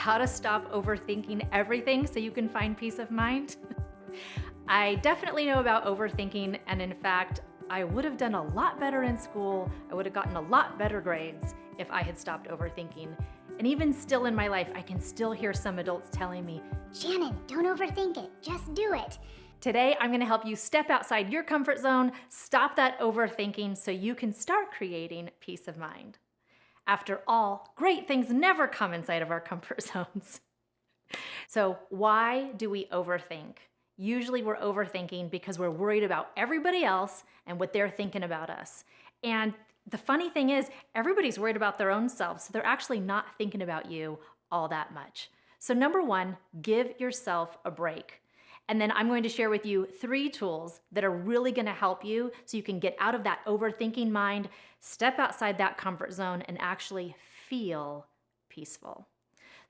how to stop overthinking everything so you can find peace of mind? I definitely know about overthinking, and in fact, I would have done a lot better in school. I would have gotten a lot better grades if I had stopped overthinking. And even still in my life, I can still hear some adults telling me, Shannon, don't overthink it, just do it. today I'm gonna help you step outside your comfort zone, stop that overthinking so you can start creating peace of mind. After all, great things never come inside of our comfort zones. So why do we overthink? Usually we're overthinking because we're worried about everybody else and what they're thinking about us. And the funny thing is, everybody's worried about their own selves, so they're actually not thinking about you all that much. So number one, give yourself a break. And then I'm going to share with you 3 tools that are really going to help you so you can get out of that overthinking mind, step outside that comfort zone, and actually feel peaceful.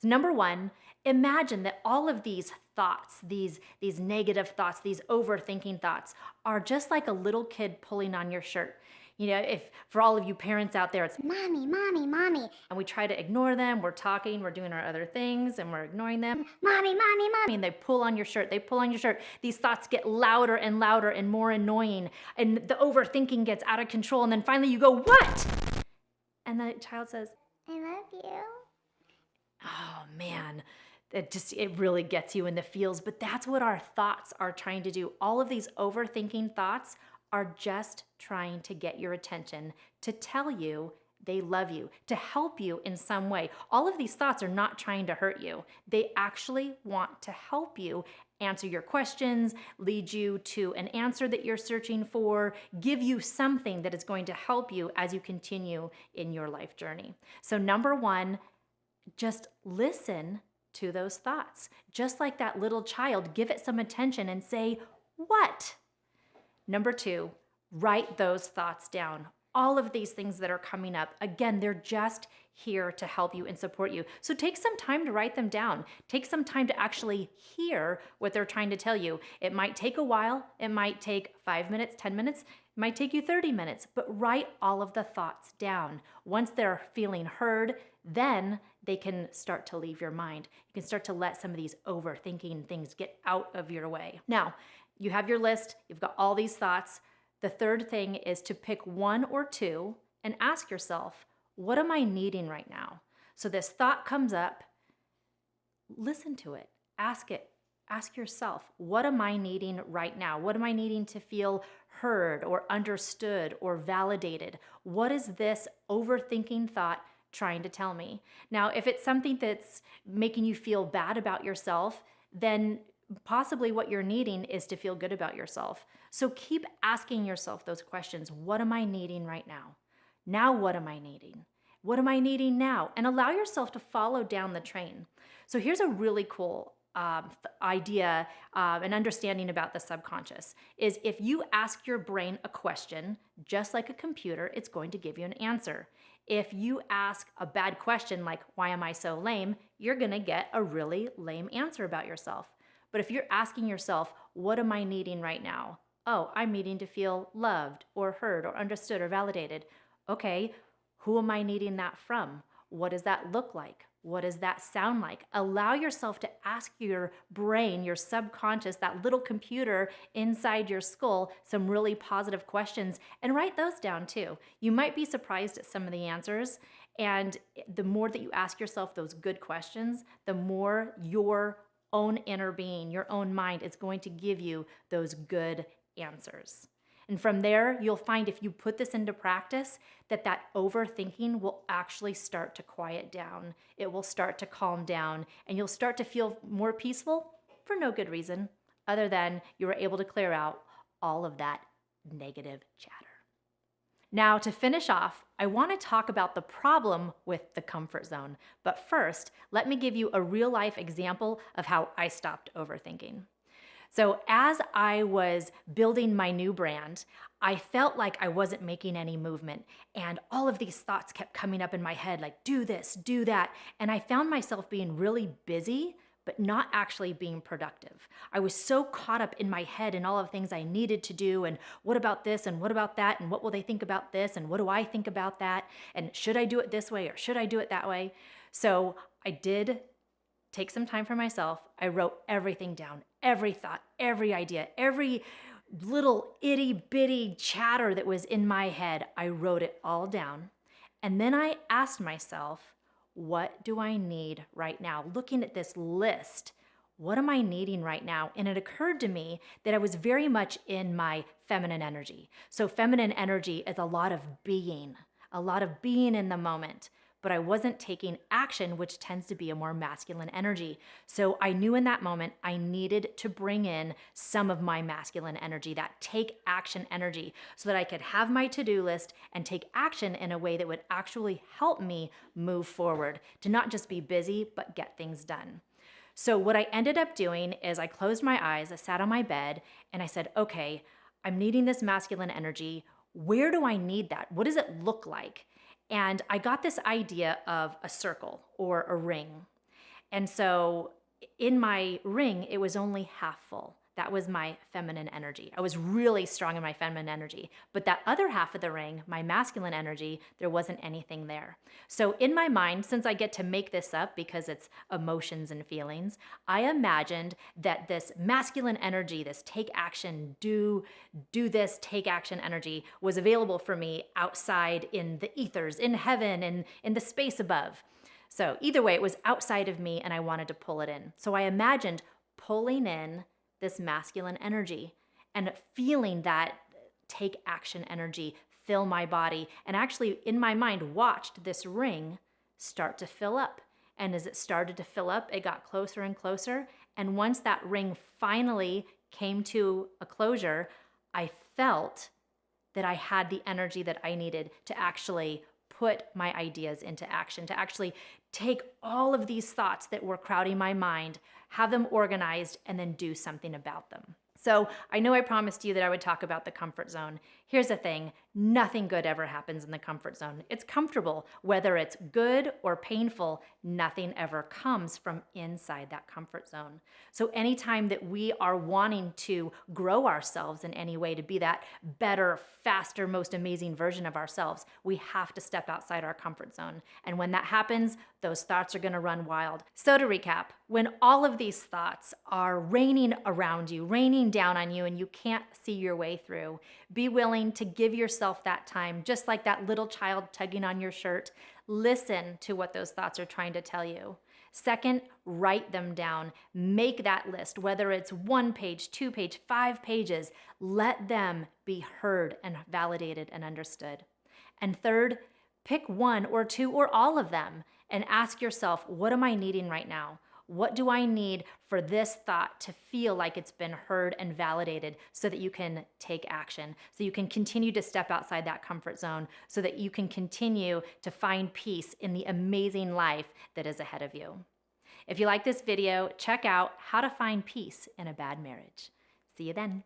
So number one, imagine that all of these thoughts, these negative thoughts, these overthinking thoughts are just like a little kid pulling on your shirt. You know, if for all of you parents out there, it's Mommy, mommy, mommy. and we try to ignore them, we're talking, we're doing our other things, and we're ignoring them. Mommy, mommy, mommy. And they pull on your shirt, they pull on your shirt. These thoughts get louder and louder and more annoying, and the overthinking gets out of control, and then finally you go, what? And the child says, I love you. oh man, it really gets you in the feels. But that's what our thoughts are trying to do. All of these overthinking thoughts are just trying to get your attention, to tell you they love you, to help you in some way. All of these thoughts are not trying to hurt you. They actually want to help you answer your questions, lead you to an answer that you're searching for, give you something that is going to help you as you continue in your life journey. So number one, just listen to those thoughts. Just like that little child, give it some attention and say, what? Number 2, write those thoughts down. All of these things that are coming up, again, they're just here to help you and support you. So take some time to write them down. Take some time to actually hear what they're trying to tell you. It might take a while. It might take 5 minutes, 10 minutes. It might take you 30 minutes, but write all of the thoughts down. Once they're feeling heard, then they can start to leave your mind. You can start to let some of these overthinking things get out of your way. Now, you have your list, you've got all these thoughts. The third thing is to pick 1 or 2 and ask yourself, what am I needing right now? So this thought comes up, listen to it, ask yourself, what am I needing right now? What am I needing to feel heard or understood or validated? What is this overthinking thought trying to tell me? Now, if it's something that's making you feel bad about yourself, then possibly what you're needing is to feel good about yourself. So keep asking yourself those questions. What am I needing right now? Now what am I needing? What am I needing now? And allow yourself to follow down the train. So here's a really cool idea and understanding about the subconscious is if you ask your brain a question, just like a computer, it's going to give you an answer. If you ask a bad question like, why am I so lame? You're going to get a really lame answer about yourself. But if you're asking yourself, what am I needing right now? Oh, I'm needing to feel loved or heard or understood or validated. Okay, who am I needing that from? What does that look like? What does that sound like? Allow yourself to ask your brain, your subconscious, that little computer inside your skull, some really positive questions and write those down too. You might be surprised at some of the answers. And the more that you ask yourself those good questions, the more your own inner being, your own mind is going to give you those good answers. And from there, you'll find if you put this into practice, that overthinking will actually start to quiet down. It will start to calm down, and you'll start to feel more peaceful for no good reason other than you were able to clear out all of that negative chatter. Now, to finish off, I want to talk about the problem with the comfort zone. But first, let me give you a real-life example of how I stopped overthinking. So as I was building my new brand, I felt like I wasn't making any movement. And all of these thoughts kept coming up in my head, like, do this, do that. And I found myself being really busy, but not actually being productive. I was so caught up in my head and all of the things I needed to do, and what about this, and what about that, and what will they think about this, and what do I think about that, and should I do it this way, or should I do it that way? So I did take some time for myself. I wrote everything down, every thought, every idea, every little itty bitty chatter that was in my head. I wrote it all down. And then I asked myself, what do I need right now? Looking at this list, what am I needing right now? And it occurred to me that I was very much in my feminine energy. So feminine energy is a lot of being in the moment, but I wasn't taking action, which tends to be a more masculine energy. So I knew in that moment I needed to bring in some of my masculine energy, that take action energy, so that I could have my to-do list and take action in a way that would actually help me move forward, to not just be busy, but get things done. So what I ended up doing is I closed my eyes, I sat on my bed, and I said, okay, I'm needing this masculine energy. Where do I need that? What does it look like? And I got this idea of a circle or a ring. And so in my ring, it was only half full. That was my feminine energy. I was really strong in my feminine energy. But that other half of the ring, my masculine energy, there wasn't anything there. So in my mind, since I get to make this up because it's emotions and feelings, I imagined that this masculine energy, this take action, do this, take action energy was available for me outside in the ethers, in heaven, and in the space above. So either way, it was outside of me and I wanted to pull it in. So I imagined pulling in this masculine energy and feeling that take action energy fill my body, and actually in my mind watched this ring start to fill up. And as it started to fill up, it got closer and closer. And once that ring finally came to a closure, I felt that I had the energy that I needed to actually put my ideas into action, to actually take all of these thoughts that were crowding my mind, have them organized, and then do something about them. So I know I promised you that I would talk about the comfort zone. Here's the thing, nothing good ever happens in the comfort zone. It's comfortable. Whether it's good or painful, nothing ever comes from inside that comfort zone. So anytime that we are wanting to grow ourselves in any way, to be that better, faster, most amazing version of ourselves, we have to step outside our comfort zone. And when that happens, those thoughts are going to run wild. So to recap, when all of these thoughts are raining around you, raining down on you, and you can't see your way through, be willing to give yourself that time, just like that little child tugging on your shirt. Listen to what those thoughts are trying to tell you. Second, write them down. Make that list, whether it's 1 page, 2 page, 5 pages. Let them be heard and validated and understood. And third, pick 1 or 2 or all of them and ask yourself, what am I needing right now? What do I need for this thought to feel like it's been heard and validated, so that you can take action, so you can continue to step outside that comfort zone, so that you can continue to find peace in the amazing life that is ahead of you. If you like this video, check out How to Find Peace in a Bad Marriage. See you then.